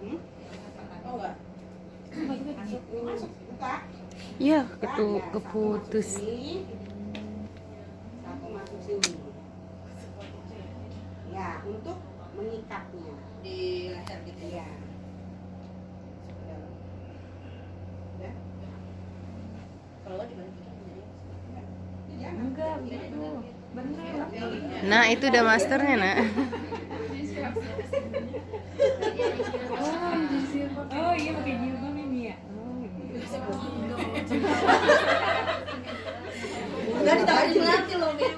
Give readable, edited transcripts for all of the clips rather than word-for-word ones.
Oh enggak. Masuk, buka. Iya, Ya, keputus. Satu masuk sini. Ya, untuk mengikatnya Di leher gitu ya. ya. Ya. Kalau di balik kita Enggak, Nah, itu udah masternya, Nak. Oh iya pakai jilbab ini ya. Enggak ditawarin nanti loh, Mir.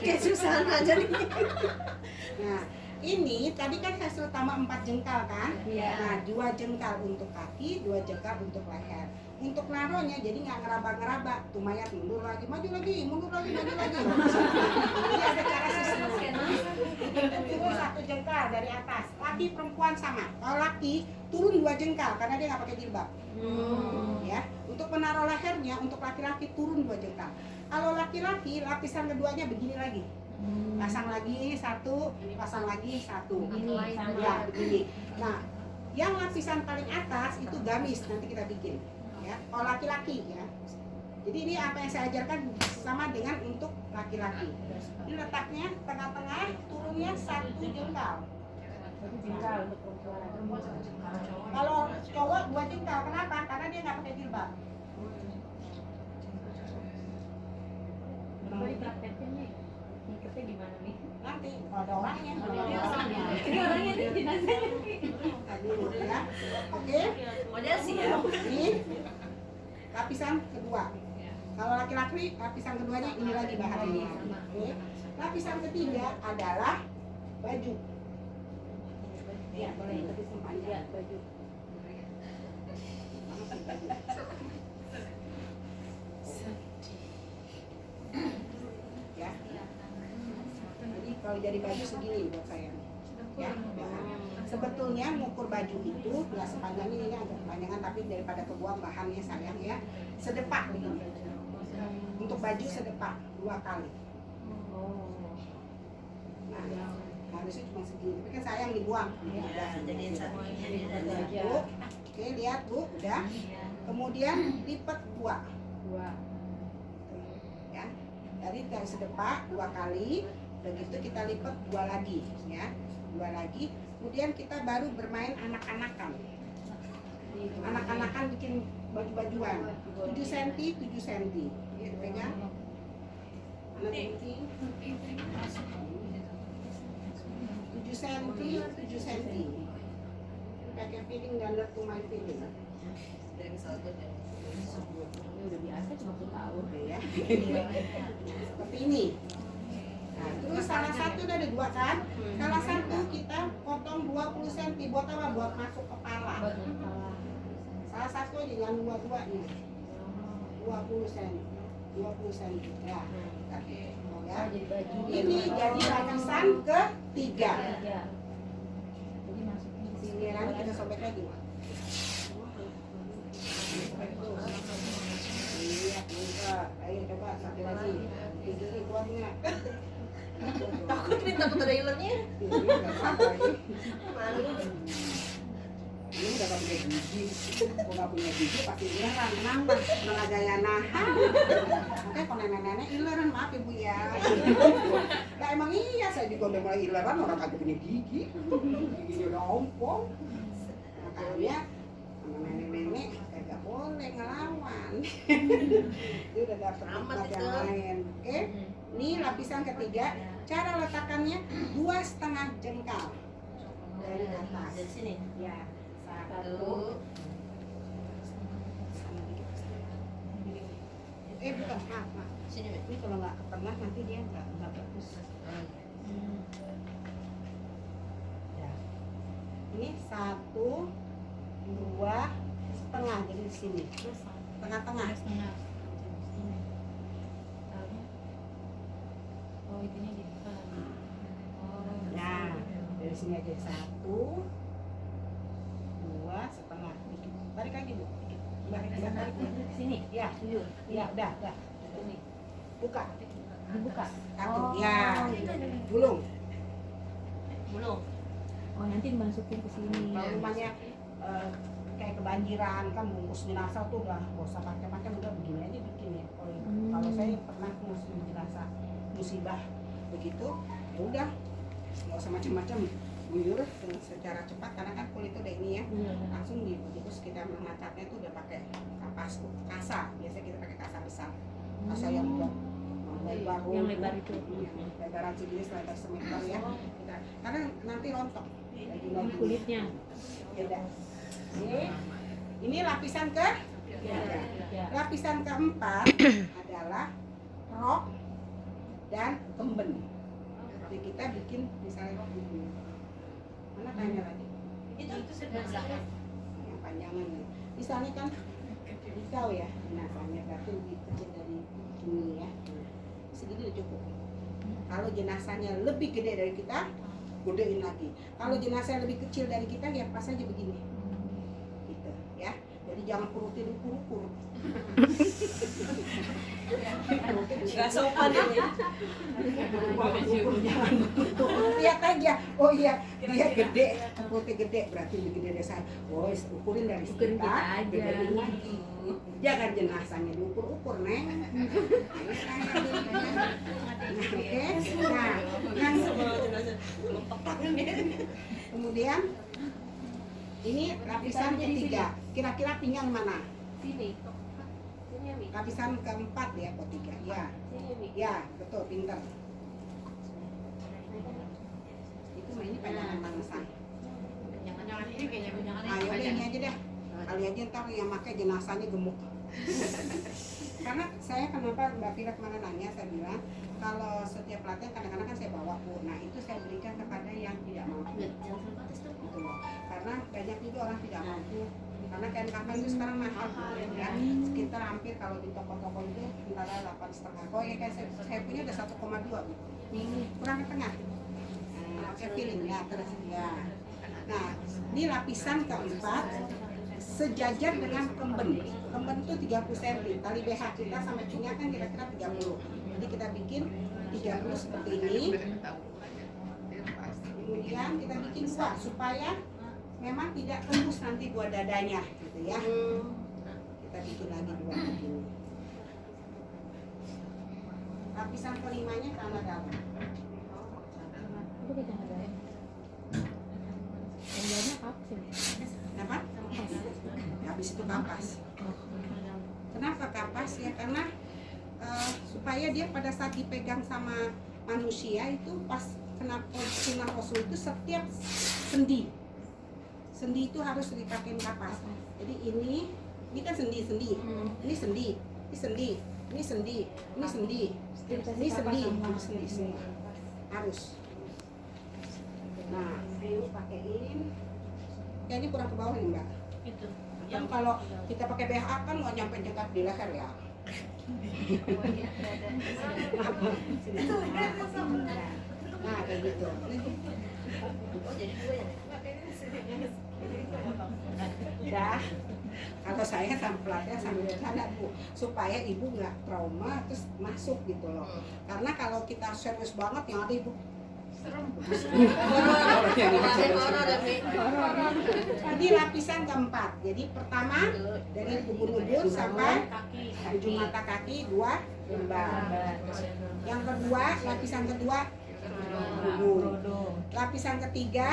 Kayak susah aja nih. Nah, ini tadi kan hasil utama 4 jengkal kan? Iya. Nah, 2 jengkal untuk kaki, 2 jengkal untuk leher. Untuk naruhnya jadi nggak ngeraba-ngeraba, tuh mayat mundur lagi, maju lagi, mundur lagi, maju lagi. Jadi ada cara sistemnya. Turun 1 jengkal dari atas. Laki perempuan sama. Kalau laki turun 2 jengkal karena dia nggak pakai jilbab. Ya, untuk menaruh lehernya untuk laki-laki turun 2 jengkal. Kalau laki-laki lapisan keduanya begini lagi. Pasang lagi 1, pasang lagi 1. Ya, begini. Nah, yang lapisan paling atas itu gamis, nanti kita bikin. Ya, kalau laki-laki ya. Jadi ini apa yang saya ajarkan sama dengan untuk laki-laki. Ini letaknya tengah-tengah, turunnya 1 jengkal. Kalau cowok 2 jengkal, kenapa? Karena dia nggak pakai jilbab. Coba dipraktekin nih. Ngiketnya gimana nih? Nanti kalau ada orangnya, Ini orangnya nih jenazahnya nih. dulu ya. Oke. Model sih ya. Ini lapisan kedua. Kalau laki-laki lapisan keduanya ini lagi bahannya. Oke. Lapisan ketiga adalah baju. Ya, boleh tapi panjang baju. Ya. Jadi kalau jadi baju segini buat saya. Ya. Sebetulnya mengukur baju itu ya sepanjang ini agak kepanjangan tapi daripada kebuang bahannya sayang ya. Sedepak begini. Untuk baju sedepak 2 kali. Nah, harusnya cuma segini. Tapi kan sayang dibuang. Ya, jadiin satunya di Bu. Oke, lihat Bu, udah. Kemudian lipat 2. Ya. Dari sedepak 2 kali. Begitu kita lipat 2 lagi ya. 2 lagi. Kemudian kita baru bermain anak-anakan. Anak-anakan bikin baju-bajuan 7 cm, 7 cm. Ya, pegang. Anak gunting 7 cm, 7 cm. Pakai feeling dan learn to my feeling. dari saldo ya. Ini udah biasa cuma 1 tahun. Oke ya. Seperti ini. Nah, terus salah satu ada 2 kan? Salah satu kita potong 20 cm buat apa? Buat masuk kepala. Salah satu aja yang dua-duanya. 20 cm. 20 cm. Ya. Oke. Ya. Ini jadi lapisan ketiga. Jadi masukin ke sini. Sini nanti kita sobek lagi. Iya, enggak. Ayo coba satu lagi. Ini kuatnya. Takut takut ada ilernya. Ini enggak apa ini. Malu. Ini udah gak punya gigi. Kalau gak punya gigi pasti ileran. Kenapa? Malah gaya nahan. Makanya kalau nenek-nenek ileran, maaf ibu ya. Nah emang iya, saya juga udah mulai ileran, orang kagak punya gigi. Giginya udah ompong. Makanya sama nenek-nenek kagak boleh ngelawan. Dia udah dapet Amat nikmat yang itu. lain. Oke? Ini lapisan ketiga. Cara letakkannya 2,5 jengkal dari atas. Dari sini. Ya, 1. Bukan, maaf. Sini, Mir. Ini kalau nggak ke tengah nanti dia nggak bagus. Ya. Ini 1, 2, setengah jadi di sini. Tengah-tengah. Oh, itunya di depan. Nah, dari sini aja 1, 2, setengah. Dikit. Tarik lagi bu. Dikit. Tarik. Sini. Ya, ya, udah. Ini. Buka. Dibuka. Satu. Ya. Gulung. Belum. Oh nanti dimasukin ke sini. Kalau rumahnya kayak kebanjiran kan bungkus jenazah tuh udah gak usah macam-macam, udah begini aja bikin ya. Kalau saya pernah ngurus jenazah musibah begitu, ya udah nggak usah macam-macam, guyur secara cepat karena kan kulit itu udah ini ya, Iya. langsung dibungkus. Kita mengangkatnya tuh udah pakai kapas kasa, biasanya kita pakai kasa besar, kasa yang udah lebar, Yang lebar itu. lebaran segini lebar semeter ya kita, karena nanti rontok Ini kulitnya. beda. Ini lapisan ke Ya. lapisan keempat adalah rok dan kemben. Jadi kita bikin misalnya rok begini. Mana tanya lagi? Itu sebelah belakang. Yang panjangan nih. Misalnya kan dikau ya, jenazahnya berarti lebih kecil dari ini ya. Segini udah cukup. Kalau jenazahnya lebih gede dari kita, gedein lagi. Kalau jenazahnya lebih kecil dari kita, ya pas aja begini. Gitu ya. Jadi jangan kurutin ukur-ukur. Gak sopan ini. Lihat aja, oh iya dia gede, perutnya gede, berarti lebih gede dari saya. Oh ukurin dari Ukurin kita, kita aja. gedein lagi. Jangan jenazahnya diukur-ukur, Neng. Oke, nah yang kemudian ini lapisan ketiga, kira-kira pinggang mana? Sini. Sini Mi. Lapisan keempat ya, ketiga, ya, Sini Mi. ya, betul, pinter. Itu mah ini panjangan bangsa. Jangan ini kayaknya jangan Ayo deh ini aja deh, kali aja ntar yang pakai jenazahnya gemuk. Karena saya kenapa Mbak Pira kemana nanya, saya bilang kalau setiap pelatihan kadang-kadang kan saya bawa Bu, nah itu saya berikan kepada yang tidak mampu. Gitu loh. Karena banyak juga orang tidak mampu, karena kain kafan itu sekarang mahal ya, sekitar hampir kalau di toko-toko itu antara 8,5. Oh ya kayak saya punya ada 1,2 Bu, kurang ke tengah. Saya feeling ya terus ya. Nah ini lapisan keempat sejajar dengan kemben. Kemben itu 30 cm, tali BH kita sampai pinggang kan kira-kira 30. Jadi kita bikin 30 seperti ini. Kemudian kita bikin dua supaya memang tidak tembus nanti buat dadanya gitu ya. Kita bikin lagi dua begini. Lapisan kelimanya celana dalam. Itu kita ada. Yang lainnya apa sih? Kenapa? Habis itu kapas. Kenapa kapas ya? Karena supaya dia pada saat dipegang sama manusia itu pas kena sunnah Rasul itu setiap sendi itu harus dipakai kapas. Jadi ini kan sendi, ini sendi, ini sendi, ini sendi, ini sendi, ini sendi semua harus. Nah, ayo pakein. Ya ini kurang ke bawah nih Mbak. Itu. Kan kalau kita pakai BH kan nggak nyampe jengkat di leher ya. Nah kayak gitu. Oh jadi dua ya. Dah. Kalau saya sama pelatih sambil bercanda Bu, supaya ibu nggak trauma terus masuk gitu loh. Karena kalau kita serius banget yang ada ibu Ini lapisan keempat. Jadi pertama dari ubun-ubun sampai ujung mata kaki 2 lembar. Yang kedua, lapisan kedua ubun. Lapisan ketiga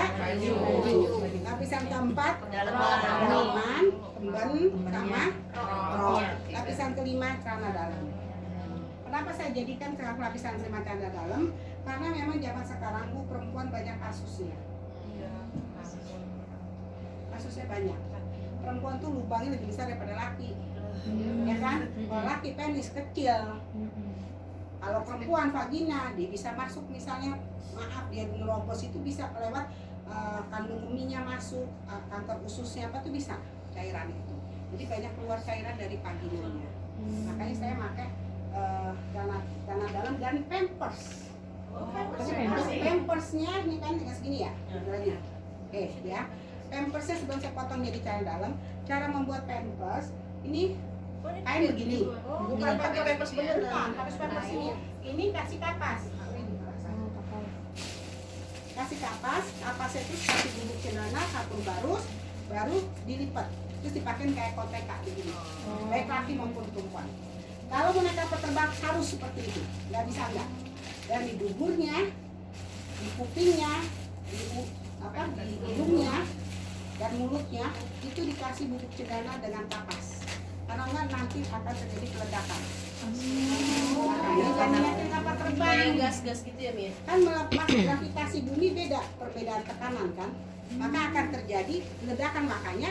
lapisan keempat dalaman, kemben sama rok. Lapisan kelima celana dalam. Kenapa saya jadikan lapisan kelima celana dalam? Karena memang zaman sekarang Bu, perempuan banyak kasusnya. Kasusnya banyak. Perempuan tuh lubangnya lebih besar daripada laki. Ya kan? Kalau laki penis kecil. Kalau perempuan vagina dia bisa masuk, misalnya maaf dia nerobos itu bisa lewat kandung kemihnya masuk, kanker ususnya apa tuh bisa cairan itu. Jadi banyak keluar cairan dari vaginanya. Makanya saya pakai celana dalam dan pampers. Pampersnya ini kan tinggal segini ya, lagi. Ya, pampersnya sebelum saya potong jadi celana dalam. Cara membuat pampers ini kain begini. Bukan pakai pampers beneran, harus pampers ini. Ini kasih kapas. dikasih kapasnya itu kasih bubuk cendana, kapur barus, baru dilipat. Terus dipakai kayak koteka begini. Baik laki maupun perempuan. Kalau mau naik kapal terbang harus seperti itu, nggak bisa enggak. Dan di duburnya, di kupingnya, di hidungnya, dan mulutnya itu dikasih bubuk cendana dengan kapas. Karena enggak nanti akan terjadi peledakan. Makanya jangan naik kapal terbang. Kayak gas-gas gitu ya, Mia? Kan melepas gravitasi bumi beda, perbedaan tekanan kan, maka akan terjadi ledakan. Makanya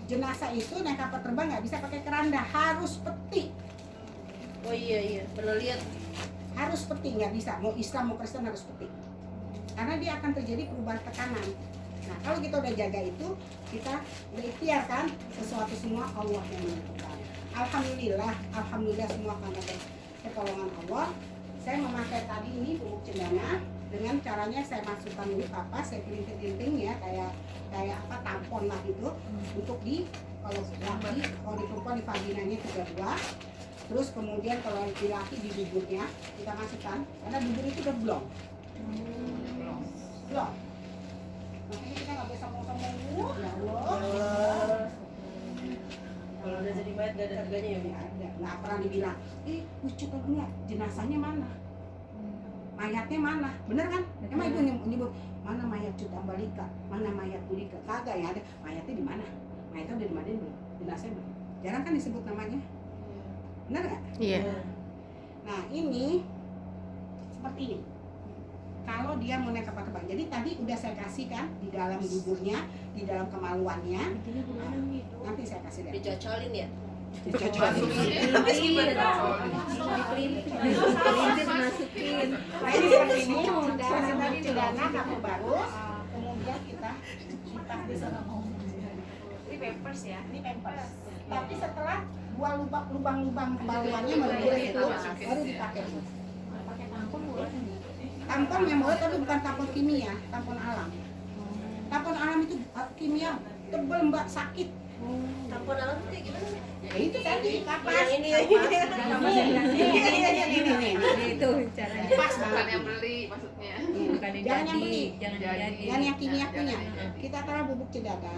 jenazah itu naik kapal terbang nggak bisa pakai keranda, harus peti. Oh iya, pernah lihat. Harus peti, nggak bisa, mau Islam mau Kristen harus peti, karena dia akan terjadi perubahan tekanan. Nah kalau kita udah jaga itu, kita udah ikhtiar kan, sesuatu semua Allah yang menentukan. Alhamdulillah semua karena pertolongan Allah. Saya memakai tadi ini bubuk cendana dengan caranya saya masukkan dulu kapas, saya kelinting-kelinting ya kayak apa tampon lah gitu, untuk di kalau laki, kalau di perempuan di vaginanya 32. Terus kemudian kalau laki di duburnya kita masukkan, karena dubur itu udah blong. Makanya kita nggak bisa ngomong ya Allah. Kalau udah jadi mayat gak ada harganya ya, Mia? Ada, nggak pernah dibilang, lucu kan enggak, jenazahnya mana? Mayatnya mana? Bener kan? Emang ibu nyebut mana mayat Cut Ambalika, mana mayat Bulika? Kagak ya, ada mayatnya di mana? Mayatnya udah di mana belum? Jenazahnya belum? Jarang kan disebut namanya. Bener nggak? Iya. Nah ini seperti ini. Kalau dia mau naik kapal terbang, jadi tadi udah saya kasih kan di dalam duburnya, di dalam kemaluannya. Nanti saya kasih lihat. Dicocolin ya? Dicocolin. Terus gimana? Masukin. Nah ini seperti ini, dari cendana kapur barus, kemudian kita lipat di sana. Ini pampers ya? Ini pampers. Tapi setelah dua lubang-lubang kemaluannya baru itu baru dipakai. Pakai tampon boleh nggak? Tampon yang boleh tapi bukan tampon kimia, tampon alam. Tampon alam itu kimia tebel mbak, sakit. Tampon alam tuh kayak gimana? Ya itu tadi kapas. Yang ini. Itu caranya. Pas Bukan banget. yang beli maksudnya. Bukan yang Jangan yang jadi, beli. jangan Jadi. jadi. Dan yang kimia punya. Jangan. Kita taruh bubuk cendana,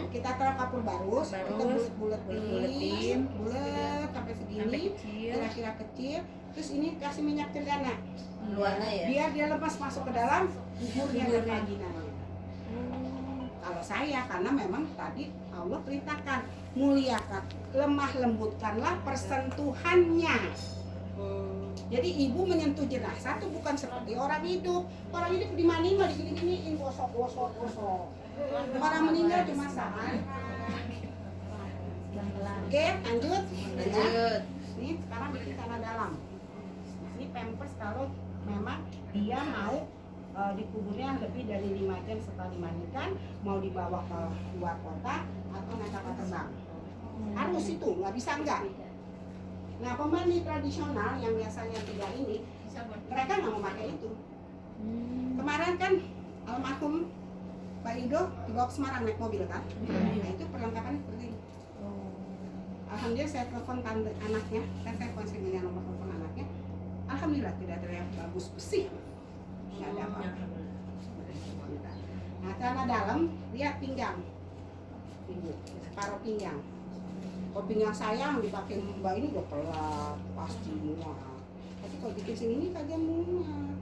kita taruh kapur barus, kita bulet-buletin, bulet sampai Sampai segini, kecil. kira-kira kecil. Terus ini kasih minyak cendana, Luarnya ya? biar dia lepas masuk ke dalam buburnya dan vaginanya. Kalau saya, karena memang tadi Allah perintahkan muliakan, lemah lembutkanlah persentuhannya. Jadi ibu menyentuh jenazah itu bukan seperti orang hidup. Orang hidup dimandiin mah digini-giniin, gosok. Orang meninggal cuma saat. Oke, lanjut. Lanjut. Ini sekarang bikin tanah dalam. Ini pampers kalau memang dia mau dikuburnya lebih dari 5 jam setelah dimandikan, mau dibawa ke luar kota atau naik kapal terbang. Harus itu, nggak bisa enggak. Nah pemandi tradisional yang biasanya tidak ini, mereka nggak mau pakai itu. Kemarin kan almarhum Pak Ido dibawa ke Semarang naik mobil kan, nah itu perlengkapannya seperti ini. Alhamdulillah saya telepon tante anaknya, saya telepon dengan nomor telepon anaknya. Alhamdulillah tidak ada yang bagus bersih, nggak ada apa-apa. Nah celana dalam lihat pinggang, ibu separuh pinggang. Kalau pinggang saya yang dipakai mbak ini udah pelat, pasti muat. Tapi kalau bikin sini ini kagak muat.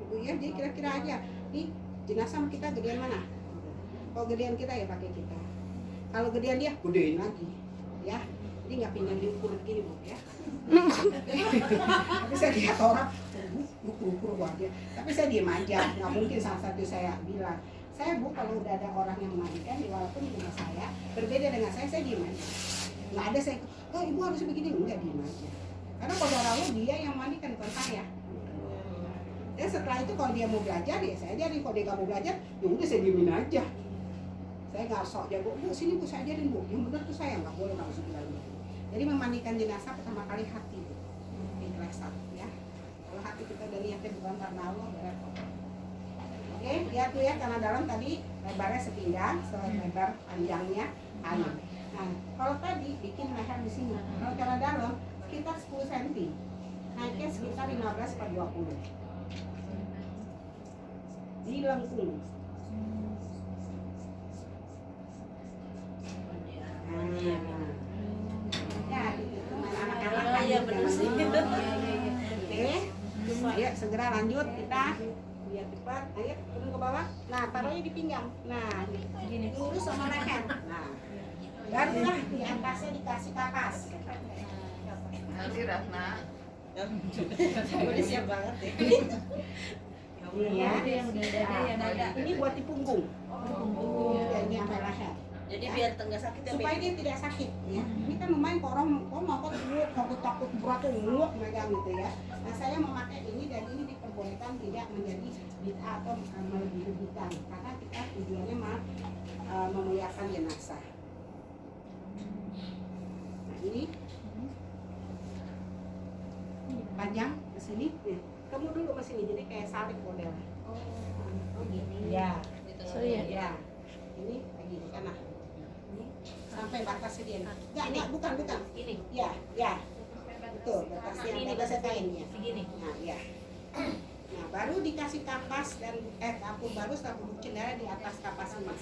Ibu ya, jadi kira-kira aja, nih jenazah kita gedean mana? Kalau gedean kita ya pakai kita. Kalau gedean dia gedein lagi, ya. Jadi nggak pindah diukur gini bu, ya. Tapi saya lihat orang, ukur dia. Tapi saya diem aja, nggak mungkin salah satu saya bilang. Saya bu kalau udah ada orang yang memandikan, walaupun di rumah saya berbeda dengan saya diem aja. Nggak ada saya, oh ibu harus begini, enggak, diem aja. Karena saudara lu dia yang mandikan bukan saya. Dan setelah itu kalau dia mau belajar ya saya ajarin, kalau dia nggak mau belajar ya udah saya diemin aja. Saya nggak sok jago, bu sini bu saya ajarin bu, yang benar tuh saya nggak boleh langsung bilang gitu. Jadi memandikan jenazah pertama kali hati bu, ikhlasan ya. Kalau hati kita udah niatnya bukan karena Allah, repot. Oke, lihat tuh ya, karena dalam tadi lebarnya sepinggang, selebar panjangnya ayu. Nah, kalau tadi bikin leher di sini, kalau karena dalam sekitar 10 cm, naiknya sekitar 15 per 20. dilengkung. Ya, gitu. Anak-anak Iya, bener sih. Oke, ayo segera lanjut kita biar cepat. Ayo turun ke bawah. Nah, taruhnya di pinggang. Nah, gini lurus sama leher. Nah, barulah di atasnya dikasih kapas. Nanti Ratna. Udah siap banget ya. Ini ya. yang udah ada. Ini buat di punggung. Ya, ini sampai leher. Jadi biar enggak sakit ya. Supaya dia tidak sakit ya. Ini kan lumayan korong mau takut berat tuh megang gitu ya. Nah, saya memakai ini dan ini diperbolehkan tidak menjadi bid'ah atau melebih-lebihkan karena kita tujuannya memuliakan jenazah. Nah, ini panjang ke sini nih. Kamu dulu ke sini jadi kayak salib model. Oh gini. Ya. So ya. Ya. Ini lagi di sana. Ini sampai batasnya dia. Enggak, bukan. Ini. Ya, ya. Betul, batasnya Ini ada kain ya. Segini. Nah, ya. Nah, baru dikasih kapas dan kapur baru setelah bucin darah di atas kapas ini.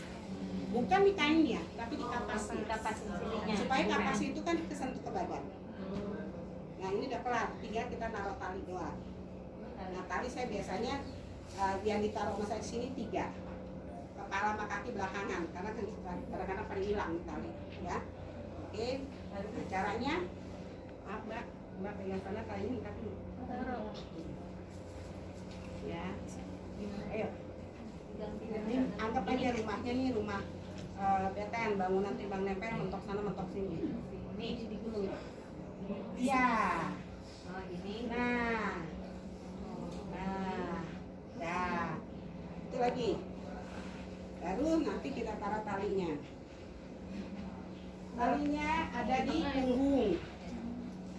Bukan di kainnya, tapi di kapasnya. Kapas sininya. Supaya kapas itu kan kesentuh ke badan. Nah, ini udah kelar, tinggal kita naruh tali doang. Nah, tali saya biasanya yang ditaruh masa di sini 3. Kepala sama kaki belakangan, karena kan kadang-kadang pada hilang tali, ya. Oke. Nah, caranya, maaf Mbak pegang sana kali ini kaki. Ya. Ayo. Ini anggap aja rumahnya nih rumah beten, bangunan timbang nempel, mentok sana mentok sini. Nih, dulu. Iya. Oh, gini. Nah. Nah. Itu lagi. Baru nanti kita taruh talinya. Talinya ada di punggung.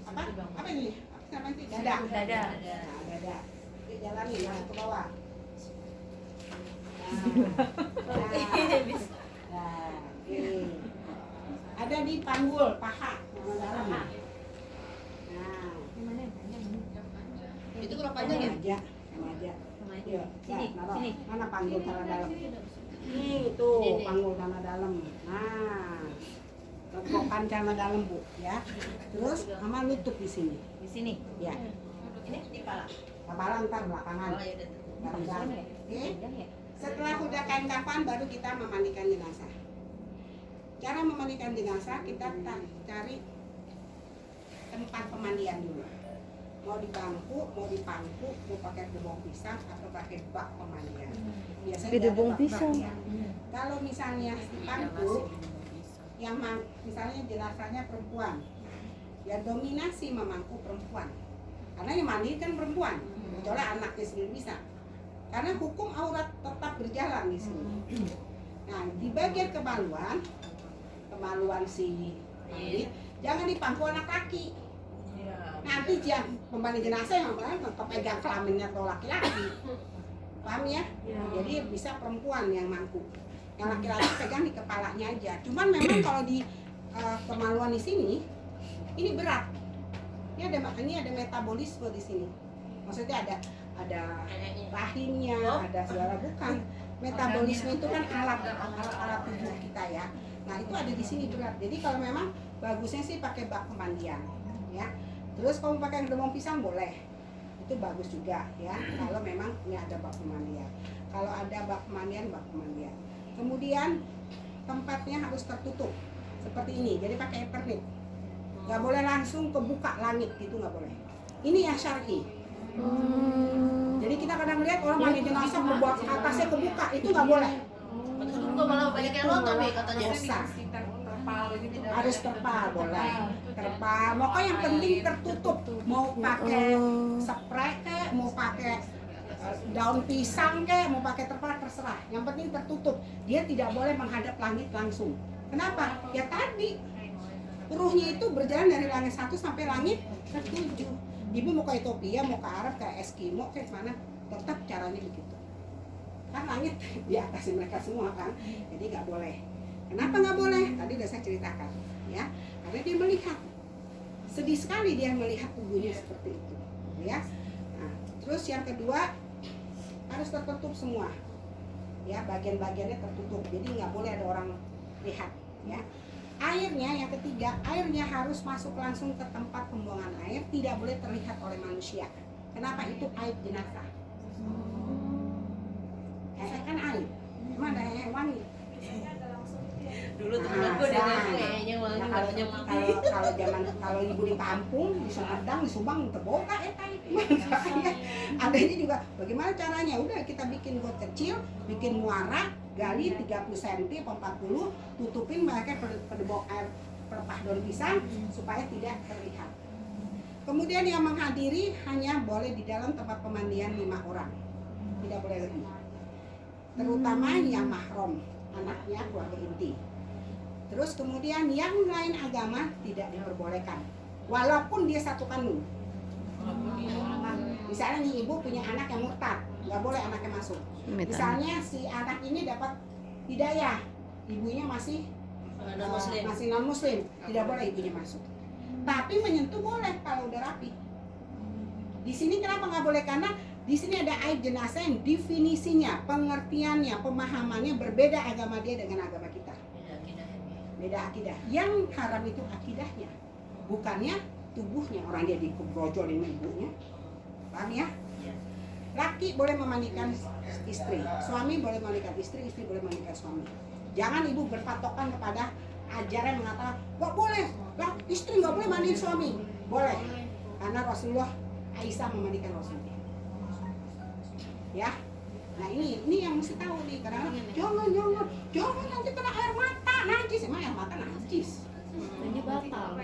Apa ini? Apa namanya sih? Dada. Dada. Nah, dada. Oke, jalanin masuk ke bawah. Nah, ini. Ada di panggul, paha, sama dalam. Nah, Itu berapa panjang ya? aja, sama aja. Yuk, Sini, naruh. sini. Mana panggul tanah dalam? Ini tuh panggul tanah dalam. Nah, legokan celana dalam Bu, ya. Terus sama lutut di sini. Di sini. Ya, Ini di kepala. kepala ntar belakangan. Oh, ya udah. Bareng-bareng. Oke. Panjang ya? Setelah udah kain kafan baru kita memandikan jenazah. Cara memandikan jenazah kita cari tempat pemandian dulu. Mau di bangku, mau di pangku, mau pakai gebong pisang atau pakai bak pemandian. Biasanya Beda ada gebong bak-bak pisang. ya. Kalau misalnya di pangku, yang misalnya jenazahnya perempuan, ya dominasi memangku perempuan. Karena yang mandi kan perempuan, kecuali anaknya sendiri bisa. Karena hukum aurat tetap berjalan di sini. Nah, di bagian kemaluan si mayit, jangan dipangku anak laki. Nanti yang pembantu jenazah yang kepegang kelaminnya atau laki-laki. Paham ya? Jadi bisa perempuan yang mangku. Yang laki-laki pegang di kepalanya aja. Cuman memang kalau di kemaluan di sini ini berat. Ini ada metabolisme di sini. Maksudnya ada rahimnya, ada segala bukan. Metabolisme itu kan alat tubuh kita ya. Nah, itu ada di sini berat. Jadi kalau memang bagusnya sih pakai bak pemandian, ya. Terus kamu pakai gebong pisang boleh. Itu bagus juga ya. Kalau memang ini ada bak pemandian. Kalau ada bak pemandian. Kemudian tempatnya harus tertutup seperti ini. Jadi pakai eternit. Nggak boleh langsung kebuka langit gitu, nggak boleh. Ini yang syar'i. Jadi kita kadang lihat orang mandi jenazah membuat atasnya kebuka, itu nggak boleh. Betul juga malah banyak yang nonton nih katanya. Dosa. Harus terpal boleh. Terpal. Pokoknya yang penting tertutup. Mau pakai spray kek, mau pakai daun pisang kek, mau pakai terpal terserah. Yang penting tertutup. Dia tidak boleh menghadap langit langsung. Kenapa? Ya tadi ruhnya itu berjalan dari langit 1 sampai langit ke-7. Ibu mau ke Ethiopia, mau ke Arab, ke Eskimo, ke mana, tetap caranya begitu. Kan langit di atas mereka semua kan, jadi nggak boleh. Kenapa nggak boleh? Tadi udah saya ceritakan, ya. Karena dia melihat, sedih sekali dia melihat tubuhnya seperti itu, ya. Nah, terus yang kedua harus tertutup semua. ya, bagian-bagiannya tertutup, jadi nggak boleh ada orang lihat, ya. Airnya yang ketiga, airnya harus masuk langsung ke tempat pembuangan air, tidak boleh terlihat oleh manusia. Kenapa? Itu air jenazah. Kan air, emang ada hewan nih. Dulu temen aku dia ngaku kayaknya wangi Nah, makanya kalau ibu di kampung di Sumedang di Subang terboga adanya juga bagaimana caranya, udah kita bikin got kecil, bikin muara, gali 30 cm atau 40, tutupin pakai pedebok air pelepah daun pisang supaya tidak terlihat. Kemudian yang menghadiri hanya boleh di dalam tempat pemandian 5 orang, tidak boleh lebih, terutama yang mahram, anaknya, keluarga inti. Terus kemudian yang lain agama tidak diperbolehkan, walaupun dia satu kandung. Misalnya nih ibu punya anak yang murtad, nggak boleh anaknya masuk. Misalnya si anak ini dapat hidayah, ibunya masih non muslim, tidak boleh ibunya masuk. Tapi menyentuh boleh kalau udah rapi. Di sini kenapa nggak boleh? Karena di sini ada air jenazah yang definisinya, pengertiannya, pemahamannya berbeda agama dia dengan agama kita. Beda akidah. Yang haram itu akidahnya, bukannya tubuhnya. Orang dia dibrojolin ibunya, paham ya? Laki boleh memandikan istri, suami boleh memandikan istri, istri boleh memandikan suami. Jangan ibu berpatokan kepada ajaran mengatakan nggak boleh, lah istri nggak boleh mandiin suami. Boleh, karena Rasulullah Aisyah memandikan Rasulullah. Ya, nah ini yang mesti tahu nih. Karena jangan nanti kena air mata najis. Emang air mata najis? ini batal.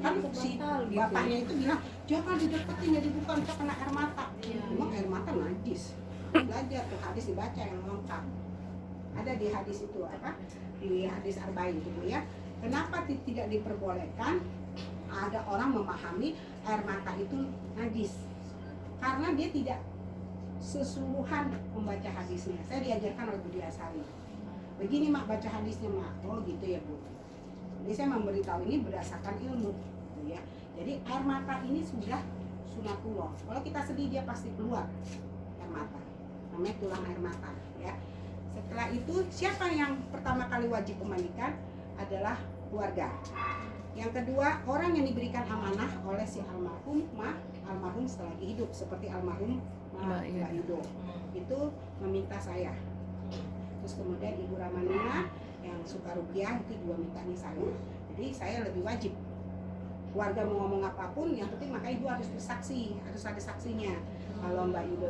Kan si bapaknya itu bilang jangan dideketin, jadi bukan kena air mata. Emang air mata najis? Belajar tuh hadis, dibaca yang lengkap. Ada di hadis itu apa? Di hadis Arba'in itu Bu ya. Kenapa tidak diperbolehkan? Ada orang memahami air mata itu najis karena dia tidak sesungguhan membaca hadisnya. Saya diajarkan oleh Budi Asari. Begini mak, baca hadisnya mak. Oh gitu ya Bu. Jadi saya memberitahu ini berdasarkan ilmu, gitu ya. Jadi air mata ini sudah sunatullah. Kalau kita sedih dia pasti keluar air mata. Namanya tulang air mata, ya. Setelah itu siapa yang pertama kali wajib memandikan? Adalah keluarga. Yang kedua, orang yang diberikan amanah oleh si almarhum selagi hidup, seperti almarhum Mbak Yudo. Itu meminta saya. Terus kemudian Ibu Ramanina yang suka rupiah itu juga minta nih saya. Jadi saya lebih wajib. Keluarga mau ngomong apapun, yang penting makanya Ibu harus bersaksi, harus ada saksinya. Kalau Mbak Yudo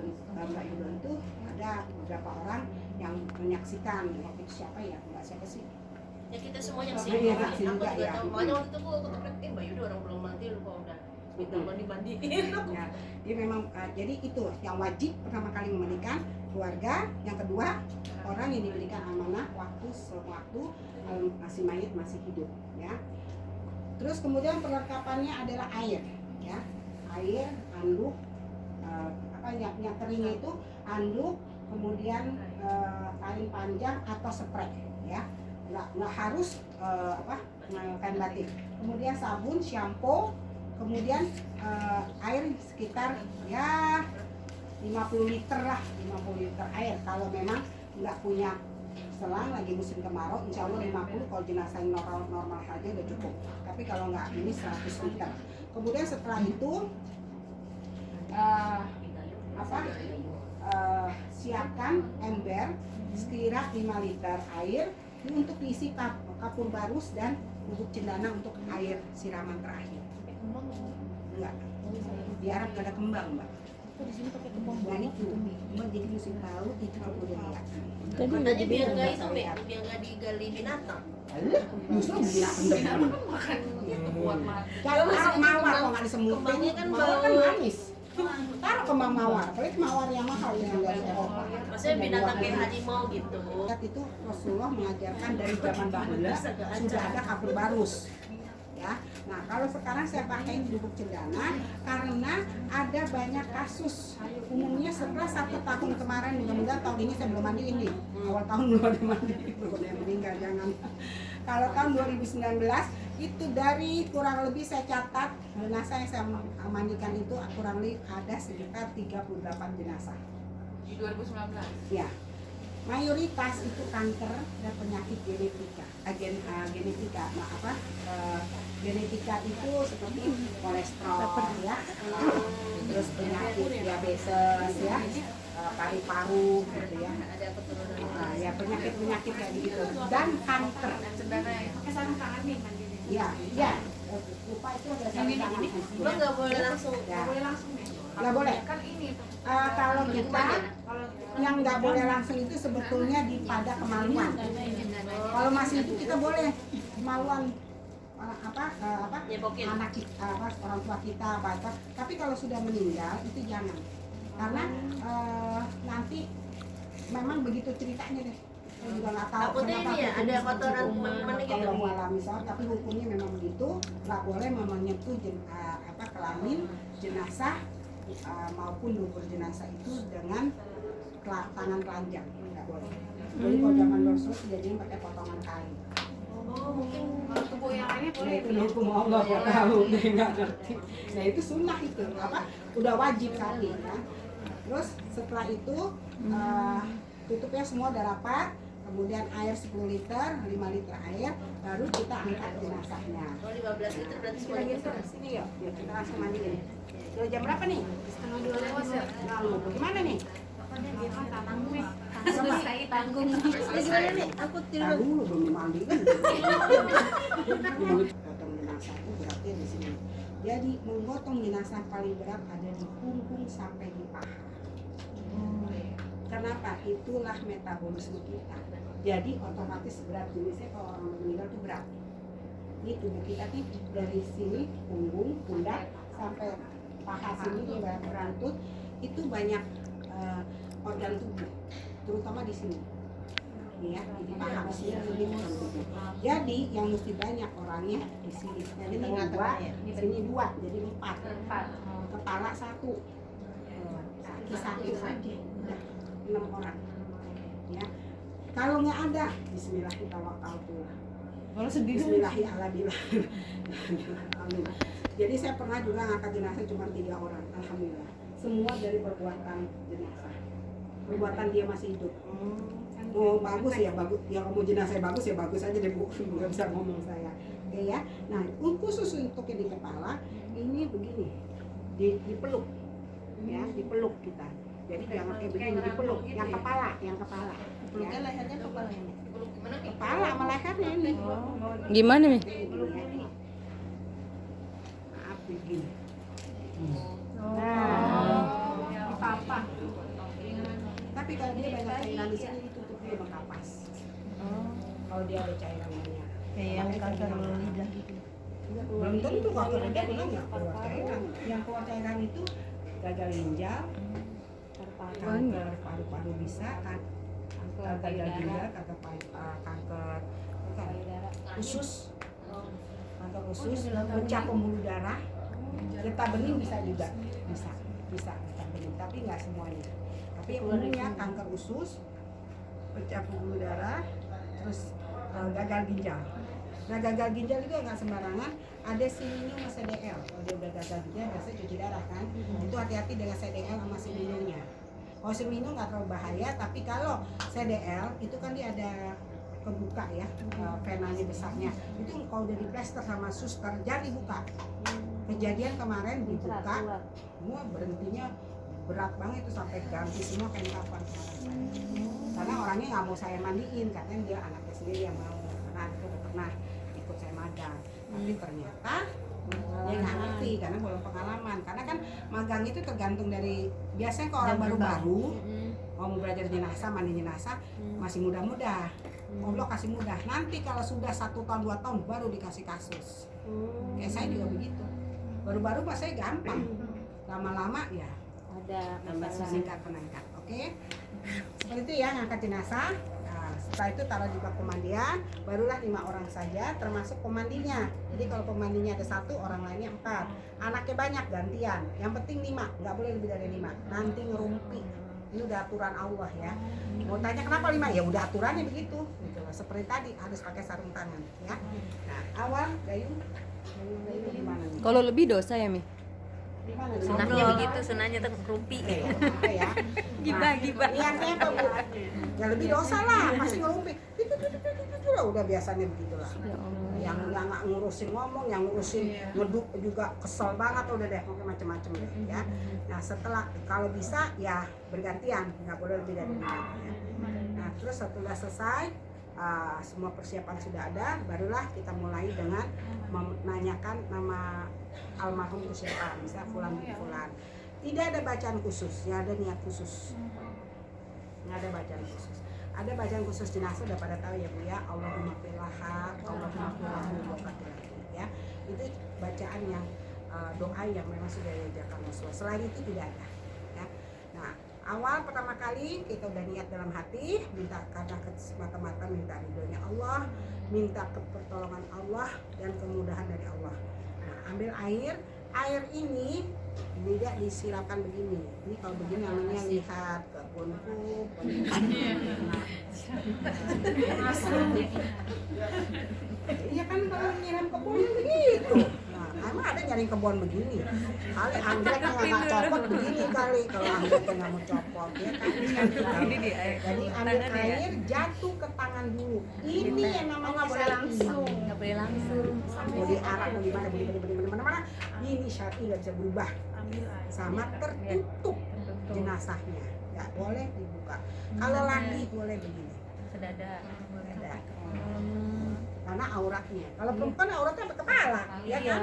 itu ada beberapa orang yang menyaksikan. Waktu itu siapa ya? Enggak siapa sih? Ya kita semuanya sih. Iya, Aku juga juga ya. tahu. Makanya waktu itu aku kontak Mbak Yudo, orang belum mati lupa udah. Minta mandi-mandiin. Ya, dia memang jadi itu yang wajib pertama kali memandikan keluarga. Yang kedua, orang yang diberikan amanah sewaktu masih mayit masih hidup, ya. Terus kemudian perlengkapannya adalah air, ya. Air, anduk, yang keringnya itu anduk, kemudian kain panjang atau spray, ya. Nggak harus kain batik. Kemudian sabun, shampoo, kemudian air sekitar ya 50 liter lah, 50 liter air. Kalau memang nggak punya selang lagi musim kemarau, insya Allah 50, kalau jenazah normal saja udah cukup. Tapi kalau nggak ini 100 liter. Kemudian setelah itu siapkan ember sekira 5 liter air ini untuk diisi kapur barus dan bubuk cendana untuk air siraman terakhir. Enggak, di Arab gak ada kembang mbak. Di sini pakai kembang Dan itu mbak jadi mesti tahu itu kalau udah lihat. Jadi nggak biar nggak itu biar nggak digali binatang. Justru binatang depan. Kalau taruh mawar kalau nggak disemutin, Kembangnya kan mawar kan bau. manis. Taruh kembang mawar, apalagi mawar yang mahal yang dari Eropa. Maksudnya binatang kayak harimau gitu. Itu Rasulullah mengajarkan dari zaman bahula sudah ada kapur barus. Ya. Nah, kalau sekarang saya pakai bubuk cendana karena ada banyak kasus. Umumnya setelah 1 tahun kemarin, mudah-mudahan tahun ini saya belum mandiin nih. Awal tahun belum ada mandiin, belum ada yang meninggal, jangan. Kalau tahun 2019 itu dari kurang lebih saya catat jenazah yang saya mandikan itu kurang lebih ada sekitar 38 jenazah. Di 2019. Ya. mayoritas itu kanker dan penyakit genetika. Genetika itu seperti kolesterol ya, terus penyakit diabetes ya, paru-paru gitu ya. Ya penyakit kayak gitu dan kanker. Pakai sarung tangan nih mandinya. Ya, lupa itu ada sarung tangan. Lo nggak boleh langsung. Ya. Boleh langsung ya? Nggak boleh. Kan ini tuh. Kalau kita yang nggak boleh langsung itu sebetulnya pada kemaluan. Kalau masih itu kita boleh kemaluan Nyepokin. anak kita, orang tua kita apa. Tapi kalau sudah meninggal itu jangan, karena nanti memang begitu ceritanya deh. Saya juga nggak tahu Takutnya kenapa ini ya, hukum ada seperti kotoran itu. teman-temannya gitu. Kalau alam misalnya, tapi hukumnya memang begitu, nggak boleh menyentuh kelamin jenazah maupun dubur jenazah itu dengan tangan telanjang, nggak boleh. Jadi kalau zaman dulu kejadian pakai potongan kain. Oh mungkin Kalau tubuh yang lainnya Nah boleh. itu hukum Allah nggak tahu, dia nggak ngerti. Nah itu sunnah itu, udah wajib kali ya. Terus setelah itu tutupnya semua udah rapat, kemudian air 10 liter, 5 liter air, baru kita angkat jenazahnya. oh 15 liter berarti Kita semuanya geser sini yuk, biar kita langsung mandiin. Udah jam berapa nih? 1:30 lewat ya. Lalu bagaimana nih? Pokoknya dia kan tanggung nih. Sama. Selesai tanggung. gimana nih aku Tahu tidur dulu belum dimandiin. Potong jenazah itu beratnya di sini. Jadi menggotong jenazah paling berat ada di punggung sampai di paha. Kenapa? Itulah metabolisme kita. Jadi otomatis berat jenisnya kalau orang meninggal itu berat. Ini tubuh kita nih dari sini punggung, pundak sampai paha sini di berantut itu banyak organ tubuh, terutama di sini. Ya, di paha di sini ini organ tubuh. Jadi yang mesti banyak orangnya di sini. Jadi ini dua, di sini dua, jadi 4. Kepala 1, kaki 1 aja, udah 6 orang. Ya, kalau nggak ada, Bismillah kita waktu. Kalau sedih Bismillahirrahmanirrahim. Amin. Jadi saya pernah juga ngangkat jenazah cuma 3 orang, alhamdulillah. Semua dari perbuatan jenazah. Perbuatan dia masih hidup. Oh bagus ya bagus. Ya kamu jenazah bagus ya bagus aja deh Bu. Nggak bisa ngomong saya. Oke ya. Nah khusus untuk yang di kepala ini begini, dipeluk, ya dipeluk kita. Jadi jangan kayak begini dipeluk. Yang kepala. peluknya Ya. lehernya kepala ini peluk gimana nih Kepala sama lehernya ini. Gimana nih? Maaf begini. Apa-apa. Tapi kalau dia banyak cairan di sini ditutup dia sama kapas. Kalau dia ada cairan banyak. kayak yang kanker lidah gitu. Belum tentu kanker lidah bilang nggak keluar cairan. Yang keluar cairan itu gagal ginjal, kanker paru-paru bisa, kanker gagal ginjal, kanker usus, pecah pembuluh darah, getah bening bisa juga, bisa getah bening, tapi nggak semuanya. Tapi umumnya kanker usus, pecah pembuluh darah, terus gagal ginjal. Nah gagal ginjal juga nggak sembarangan, ada siminum sama CDL. Kalau dia udah gagal ginjal biasanya cuci darah kan, itu hati-hati dengan CDL sama siminumnya. Kalau siminum nggak terlalu bahaya, tapi kalau CDL itu kan dia ada kebuka ya, venanya besarnya. Itu kalau udah diplester sama suster jadi buka. Kejadian kemarin dibuka, semua berhentinya berat banget itu sampai ganti semua kain kapan. Karena orangnya nggak mau saya mandiin, katanya dia anaknya sendiri yang mau. Karena itu pernah ikut saya magang, tapi ternyata dia nggak ngerti karena belum pengalaman. Karena kan magang itu tergantung dari biasanya kalau orang baru-baru mau belajar jenazah, mandi jenazah masih muda-muda. Allah kasih mudah. Nanti kalau sudah 1 tahun 2 tahun baru dikasih kasus. Kayak saya juga begitu. Baru-baru pas saya gampang. Lama-lama ya Ada tambah meningkat peningkat. Oke. Seperti itu ya ngangkat jenazah. Nah, setelah itu taruh di bak pemandian, barulah 5 orang saja termasuk pemandinya. Jadi kalau pemandinya ada 1, orang lainnya 4. Anaknya banyak gantian. Yang penting 5, nggak boleh lebih dari 5. Nanti ngerumpi. Ini udah aturan Allah ya. Mau tanya kenapa 5? Ya udah aturannya begitu. Gitu. Seperti tadi harus pakai sarung tangan ya. Nah, awal gayung gimana nih? Kalau lebih dosa ya, Mi? Di mana? Di Sunahnya mana? begitu, sunahnya tuh rumpi. Oke, apa ya? Gibah, gibah. Niatnya apa Bu? Ya lebih dosa lah, pasti ngerumpi. Itu lah udah biasanya begitulah. Yang nggak ngurusin ngomong, yang ngurusin ngeduk juga kesel banget udah deh, pokoknya macam-macam deh ya. Nah setelah kalau bisa ya bergantian, nggak boleh lebih dari 5 ya. Nah terus setelah selesai semua persiapan sudah ada, barulah kita mulai dengan menanyakan nama almarhum itu siapa, bisa fulan fulan. Tidak ada bacaan khusus, ya ada niat khusus. Nggak ada bacaan khusus. Ada bacaan khusus jenazah udah pada tahu ya Bu ya. Allahumma filaha, Allahumma filahu ya. Itu bacaan yang doa yang memang sudah diajarkan Rasulullah. Selain itu tidak ada. Ya. Nah, awal pertama kali kita udah niat dalam hati, minta karena semata-mata minta ridhonya Allah, minta pertolongan Allah dan kemudahan dari Allah. Nah, ambil air ini tidak disiramkan begini. Ini kalau begini namanya lihat kebunku. Iya kan kalau nyiram kebun begitu. Nah, emang ada nyari kebun begini. Kali anggreknya nggak copot begini kali. Kalau anggreknya nggak mau copot ya kan. Jadi ambil air jatuh ke tangan dulu. Ini yang namanya nggak boleh langsung. Nggak boleh langsung. Mau diarak mau di mana. Ini syar'i nggak bisa berubah. Sama tertutup jenazahnya, nggak boleh dibuka. Kalau laki boleh begini, Sedada. ada. Karena auratnya. Kalau perempuan auratnya sampai kepala, ya kan?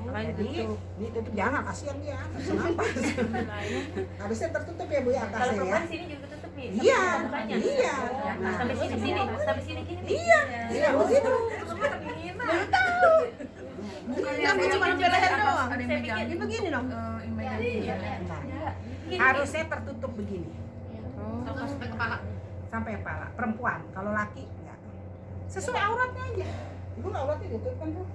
Nah, jadi ini tutup jangan, kasihan dia, nggak napas. Harusnya tertutup ya Bu ya Kalau atasnya ya. perempuan sini juga tutup nih. Iya, mukanya. iya. Nah, sampai sini gini. Iya begitu. Kamu cuma ambil leher doang. Ada yang megang. Ini begini dong. Harusnya tertutup begini Kalau sampai kepala. sampai kepala. Perempuan, kalau laki enggak. Sesuai auratnya aja. Ibu auratnya ditutup kan tuh.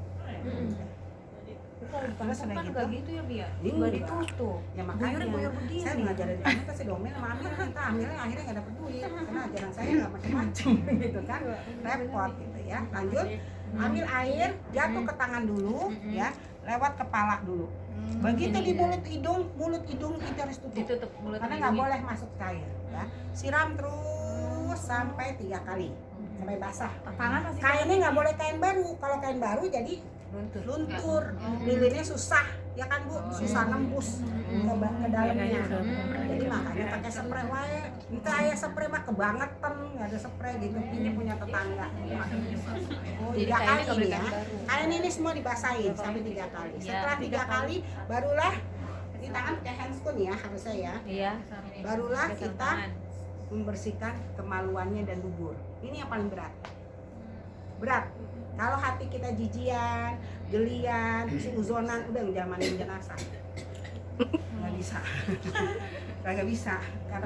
Kalau sudah gitu, gitu ya Bia. nggak ditutup. Ya makanya Buyur begini. saya mengajarin kamu tuh si Domel sama Amir minta Amirnya akhirnya nggak dapet duit karena ajaran saya nggak macam-macam gitu kan repot gitu ya. Lanjut ambil air jatuh ke tangan dulu ya lewat kepala dulu. Begitu di mulut hidung itu harus tutup Ditutup mulut. karena nggak boleh masuk cair ya. Siram terus sampai 3 kali sampai basah. Tangan masih Kainnya nggak boleh kain baru. Kalau kain baru jadi luntur, lilinnya susah, ya kan Bu, susah nembus ke dalamnya. Jadi makanya pakai spray wae. Entah aya spray mah kebangetan, nggak ada spray gitu. Ini punya tetangga. 3 kali ini ya. Kain ini semua dibasahin sampai 3 kali. Setelah 3 kali, barulah di tangan pakai handscoon ya harusnya ya. Iya. Barulah kita membersihkan kemaluannya dan dubur. Ini yang paling berat. Kalau hati kita jijian, gelian, suuzonan, udah ngejamanin jenazah. Nggak bisa. Nggak bisa. Karena